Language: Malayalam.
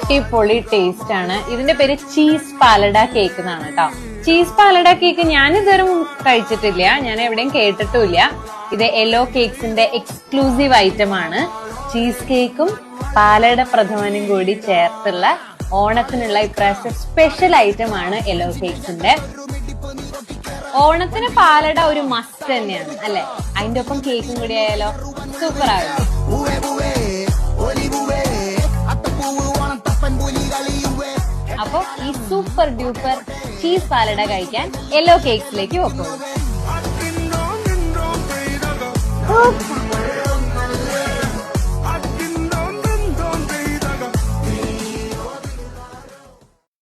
അടിപൊളി ടേസ്റ്റ് ആണ്. ഇതിന്റെ പേര് ചീസ് പാലഡ കേക്ക് എന്നാണ് കേട്ടോ. ചീസ് പാലഡ കേക്ക് ഞാൻ ഇതുവരെ കഴിച്ചിട്ടില്ല, ഞാൻ എവിടെയും കേട്ടിട്ടുമില്ല. ഇത് യെല്ലോ കേക്സിന്റെ എക്സ്ക്ലൂസീവ് ഐറ്റം ആണ്. ചീസ് കേക്കും പാലട പ്രഥമനും കൂടി ചേർത്തുള്ള ഓണത്തിനുള്ള ഇപ്രാവശ്യത്തെ സ്പെഷ്യൽ ഐറ്റം ആണ് യെല്ലോ കേക്സിന്റെ. ഓണത്തിന് പാലട ഒരു മസ്റ്റ് തന്നെയാണ് അല്ലെ? അതിന്റെ ഒപ്പം കേക്കും കൂടി ആയാലോ സൂപ്പർ ആകും. അപ്പൊ ഈ സൂപ്പർ ഡ്യൂപ്പർ ചീസ് പാലട കഴിക്കാൻ യെല്ലോ കേക്സിലേക്ക് വെക്കും.